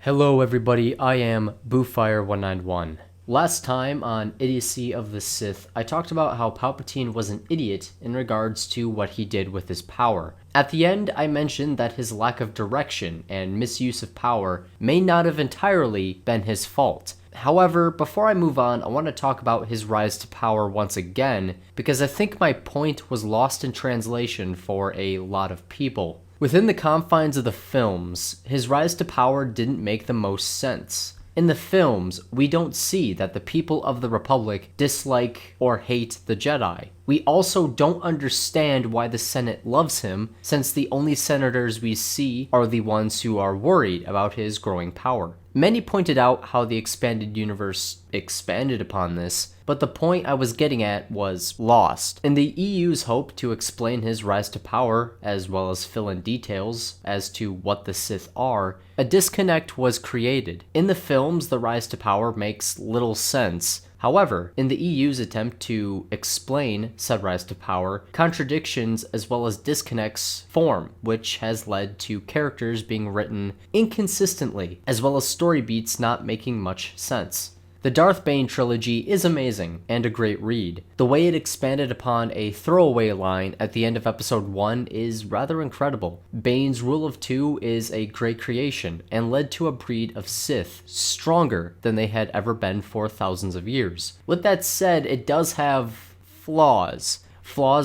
Hello everybody, I am Boofire191. Last time on Idiocy of the Sith, I talked about how Palpatine was an idiot in regards to what he did with his power. At the end, I mentioned that his lack of direction and misuse of power may not have entirely been his fault. However, before I move on, I want to talk about his rise to power once again, because I think my point was lost in translation for a lot of people. Within the confines of the films, his rise to power didn't make the most sense. In the films, we don't see that the people of the Republic dislike or hate the Jedi. We also don't understand why the Senate loves him, since the only senators we see are the ones who are worried about his growing power. Many pointed out how the expanded universe expanded upon this, but the point I was getting at was lost. In the EU's hope to explain his rise to power, as well as fill in details as to what the Sith are, a disconnect was created. In the films, the rise to power makes little sense. However, in the EU's attempt to explain said rise to power, contradictions as well as disconnects form, which has led to characters being written inconsistently, as well as story beats not making much sense. The Darth Bane trilogy is amazing and a great read. The way it expanded upon a throwaway line at the end of episode 1 is rather incredible. Bane's Rule of Two is a great creation and led to a breed of Sith stronger than they had ever been for thousands of years. With that said, it does have flaws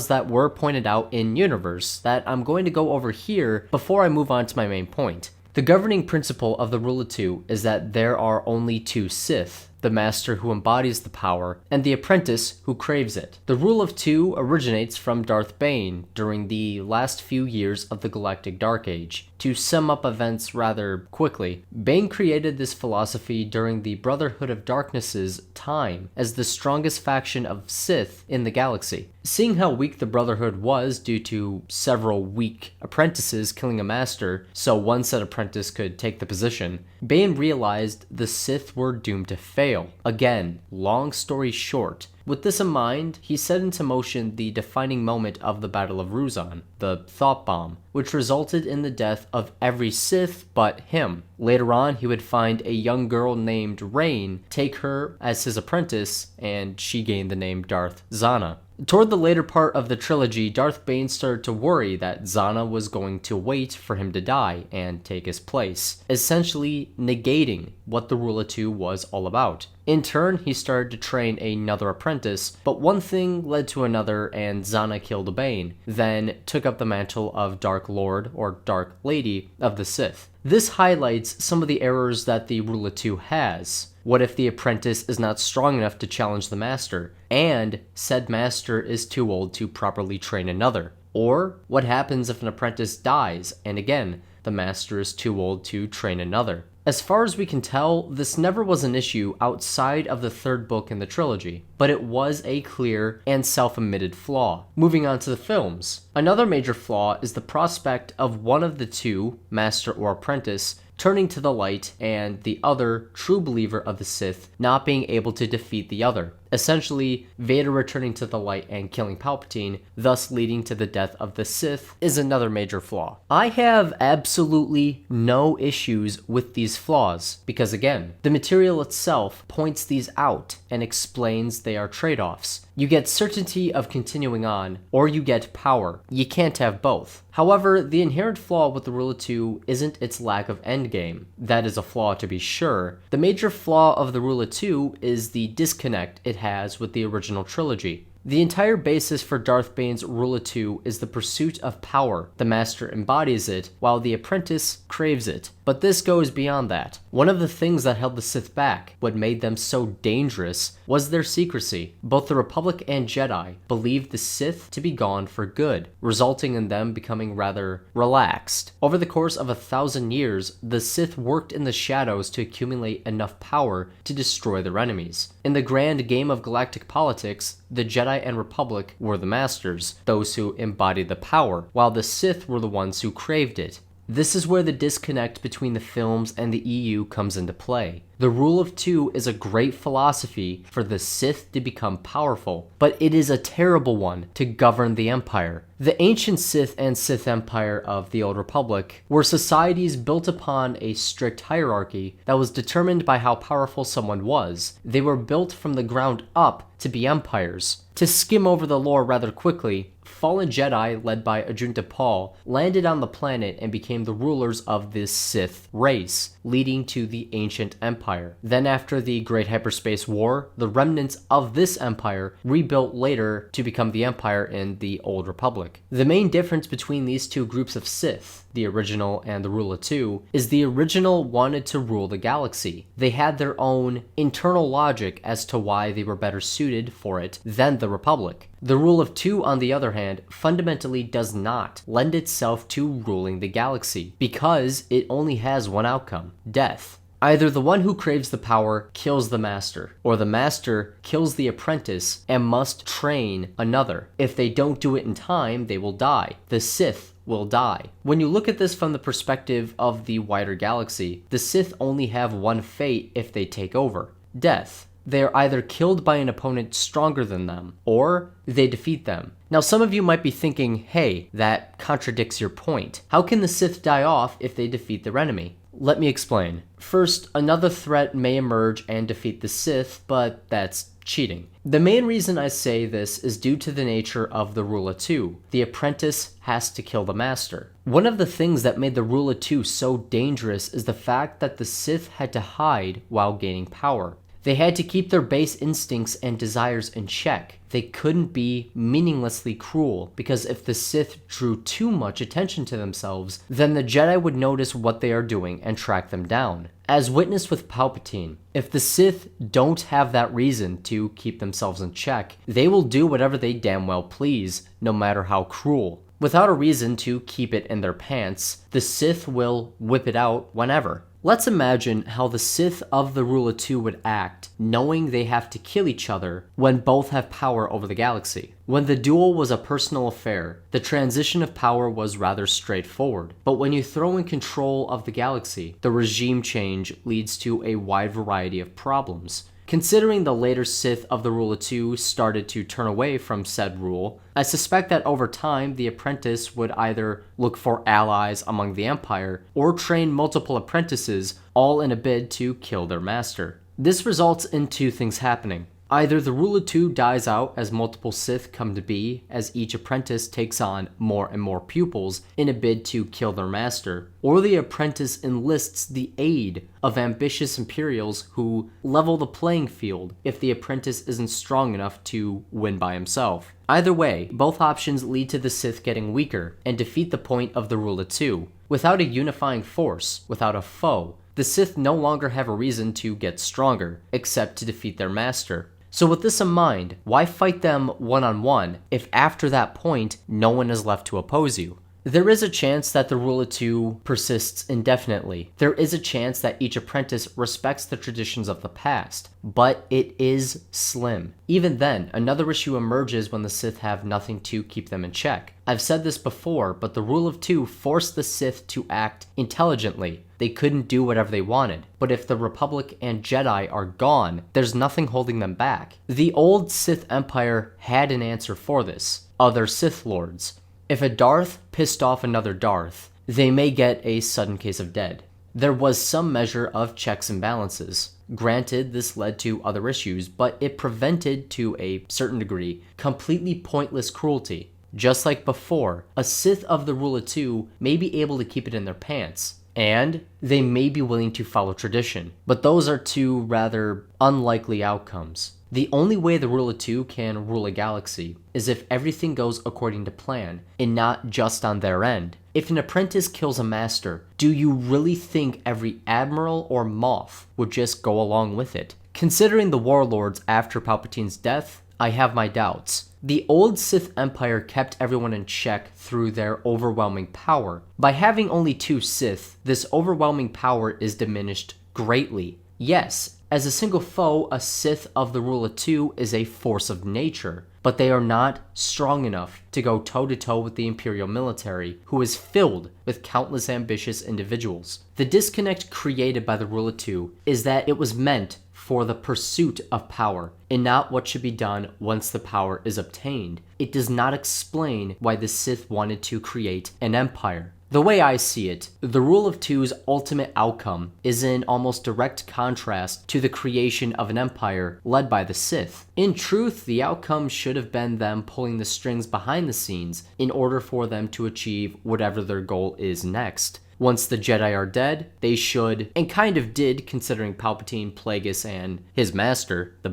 that were pointed out in universe that I'm going to go over here before I move on to my main point. The governing principle of the Rule of Two is that there are only two Sith, the master who embodies the power, and the apprentice who craves it. The Rule of Two originates from Darth Bane during the last few years of the Galactic Dark Age. To sum up events rather quickly, Bane created this philosophy during the Brotherhood of Darkness's time as the strongest faction of Sith in the galaxy. Seeing how weak the Brotherhood was due to several weak apprentices killing a master, so one said apprentice could take the position, Bane realized the Sith were doomed to fail. Again, long story short, with this in mind, he set into motion the defining moment of the Battle of Ruzan, the Thought Bomb, which resulted in the death of every Sith but him. Later on, he would find a young girl named Rain, take her as his apprentice, and she gained the name Darth Zana. Toward the later part of the trilogy, Darth Bane started to worry that Zana was going to wait for him to die and take his place, essentially negating what the Rule of Two was all about. In turn, he started to train another apprentice, but one thing led to another and Zana killed Bane, then took up the mantle of Dark Lord or Dark Lady of the Sith. This highlights some of the errors that the Rule of Two has. What if the apprentice is not strong enough to challenge the master, and said master is too old to properly train another? Or what happens if an apprentice dies, and again, the master is too old to train another? As far as we can tell, this never was an issue outside of the third book in the trilogy, but it was a clear and self-admitted flaw. Moving on to the films. Another major flaw is the prospect of one of the two, master or apprentice, turning to the light and the other, true believer of the Sith, not being able to defeat the other. Essentially, Vader returning to the light and killing Palpatine, thus leading to the death of the Sith, is another major flaw. I have absolutely no issues with these flaws, because again, the material itself points these out and explains they are trade-offs. You get certainty of continuing on, or you get power. You can't have both. However, the inherent flaw with the Rule of Two isn't its lack of endgame. That is a flaw to be sure. The major flaw of the Rule of Two is the disconnect it has with the original trilogy. The entire basis for Darth Bane's Rule of Two is the pursuit of power. The master embodies it, while the apprentice craves it. But this goes beyond that. One of the things that held the Sith back, what made them so dangerous, was their secrecy. Both the Republic and Jedi believed the Sith to be gone for good, resulting in them becoming rather relaxed. Over the course of 1,000 years, the Sith worked in the shadows to accumulate enough power to destroy their enemies. In the grand game of galactic politics, the Jedi and Republic were the masters, those who embodied the power, while the Sith were the ones who craved it. This is where the disconnect between the films and the EU comes into play. The rule of two is a great philosophy for the Sith to become powerful, but it is a terrible one to govern the Empire. The ancient Sith and Sith Empire of the Old Republic were societies built upon a strict hierarchy that was determined by how powerful someone was. They were built from the ground up to be empires. To skim over the lore rather quickly, fallen Jedi led by Ajunta Paul landed on the planet and became the rulers of this Sith race, leading to the ancient empire. Then after the Great Hyperspace War, the remnants of this empire rebuilt later to become the empire in the Old Republic. The main difference between these two groups of Sith, the original and the Rule of Two, is the original wanted to rule the galaxy. They had their own internal logic as to why they were better suited for it than the Republic. The Rule of Two, on the other hand, fundamentally does not lend itself to ruling the galaxy, because it only has one outcome: death. Either the one who craves the power kills the master, or the master kills the apprentice and must train another. If they don't do it in time, they will die. The Sith will die. When you look at this from the perspective of the wider galaxy, the Sith only have one fate if they take over: death. They are either killed by an opponent stronger than them, or they defeat them. Now some of you might be thinking, hey, that contradicts your point. How can the Sith die off if they defeat their enemy? Let me explain. First, another threat may emerge and defeat the Sith, but that's cheating. The main reason I say this is due to the nature of the Rule of Two. The apprentice has to kill the master. One of the things that made the Rule of Two so dangerous is the fact that the Sith had to hide while gaining power. They had to keep their base instincts and desires in check. They couldn't be meaninglessly cruel, because if the Sith drew too much attention to themselves, then the Jedi would notice what they are doing and track them down. As witnessed with Palpatine, if the Sith don't have that reason to keep themselves in check, they will do whatever they damn well please, no matter how cruel. Without a reason to keep it in their pants, the Sith will whip it out whenever. Let's imagine how the Sith of the Rule of Two would act, knowing they have to kill each other when both have power over the galaxy. When the duel was a personal affair, the transition of power was rather straightforward. But when you throw in control of the galaxy, the regime change leads to a wide variety of problems. Considering the later Sith of the Rule of Two started to turn away from said rule, I suspect that over time the apprentice would either look for allies among the Empire or train multiple apprentices, all in a bid to kill their master. This results in two things happening. Either the Rule of Two dies out as multiple Sith come to be, as each apprentice takes on more and more pupils in a bid to kill their master, or the apprentice enlists the aid of ambitious Imperials who level the playing field if the apprentice isn't strong enough to win by himself. Either way, both options lead to the Sith getting weaker and defeat the point of the Rule of Two. Without a unifying force, without a foe, the Sith no longer have a reason to get stronger, except to defeat their master. So with this in mind, why fight them one-on-one if after that point no one is left to oppose you? There is a chance that the Rule of Two persists indefinitely. There is a chance that each apprentice respects the traditions of the past, but it is slim. Even then, another issue emerges when the Sith have nothing to keep them in check. I've said this before, but the Rule of Two forced the Sith to act intelligently. They couldn't do whatever they wanted, but if the Republic and Jedi are gone, there's nothing holding them back. The old Sith Empire had an answer for this: other Sith Lords. If a Darth pissed off another Darth, they may get a sudden case of dead. There was some measure of checks and balances. Granted, this led to other issues, but it prevented, to a certain degree, completely pointless cruelty. Just like before, a Sith of the Rule of Two may be able to keep it in their pants, and they may be willing to follow tradition, but those are two rather unlikely outcomes. The only way the Rule of Two can rule a galaxy is if everything goes according to plan, and not just on their end. If an apprentice kills a master, do you really think every admiral or moth would just go along with it? Considering the warlords after Palpatine's death, I have my doubts. The old Sith Empire kept everyone in check through their overwhelming power. By having only two Sith, this overwhelming power is diminished greatly. Yes, As a single foe, a Sith of the rule of two is a force of nature, but they are not strong enough to go toe-to-toe with the Imperial military, who is filled with countless ambitious individuals. The disconnect created by the rule of two is that it was meant for the pursuit of power, and not what should be done once the power is obtained. It does not explain why the Sith wanted to create an empire. The way I see it, the rule of two's ultimate outcome is in almost direct contrast to the creation of an empire led by the Sith. In truth, the outcome should have been them pulling the strings behind the scenes in order for them to achieve whatever their goal is next. Once the Jedi are dead, they should, and kind of did considering Palpatine, Plagueis, and his master, the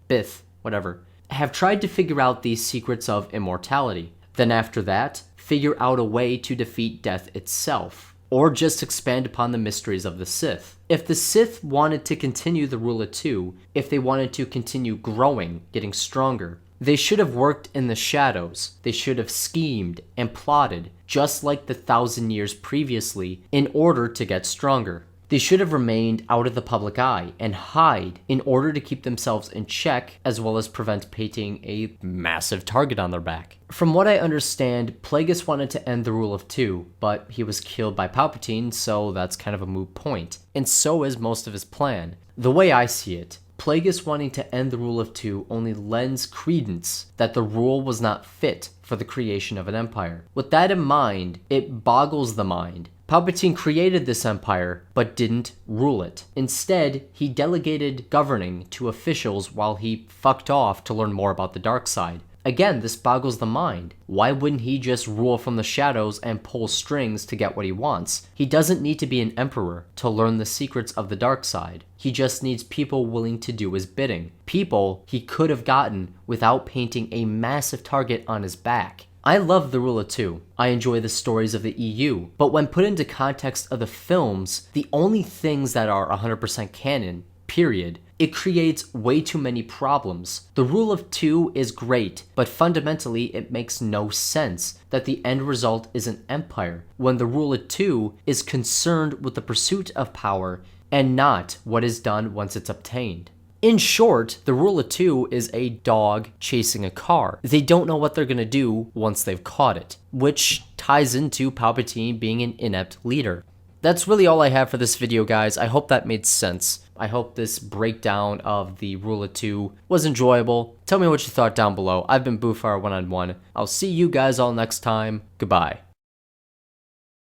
Bith, whatever, have tried to figure out the secrets of immortality. Then after that, figure out a way to defeat death itself, or just expand upon the mysteries of the Sith. If the Sith wanted to continue the rule of two, if they wanted to continue growing, getting stronger, they should have worked in the shadows. They should have schemed and plotted, just like the 1,000 years previously, in order to get stronger. They should have remained out of the public eye and hide in order to keep themselves in check, as well as prevent painting a massive target on their back. From what I understand, Plagueis wanted to end the rule of two, but he was killed by Palpatine, so that's kind of a moot point. And so is most of his plan. The way I see it, Plagueis wanting to end the rule of two only lends credence that the rule was not fit for the creation of an empire. With that in mind, it boggles the mind. Palpatine created this empire, but didn't rule it. Instead, he delegated governing to officials while he fucked off to learn more about the dark side. Again, this boggles the mind. Why wouldn't he just rule from the shadows and pull strings to get what he wants? He doesn't need to be an emperor to learn the secrets of the dark side. He just needs people willing to do his bidding. People he could have gotten without painting a massive target on his back. I love the rule of two. I enjoy the stories of the EU, but when put into context of the films, the only things that are 100% canon, period, it creates way too many problems. The rule of two is great, but fundamentally it makes no sense that the end result is an empire, when the rule of two is concerned with the pursuit of power and not what is done once it's obtained. In short, the rule of two is a dog chasing a car. They don't know what they're gonna do once they've caught it, which ties into Palpatine being an inept leader. That's really all I have for this video, guys. I hope that made sense. I hope this breakdown of the rule of two was enjoyable. Tell me what you thought down below. I've been Boofire191. I'll see you guys all next time. Goodbye.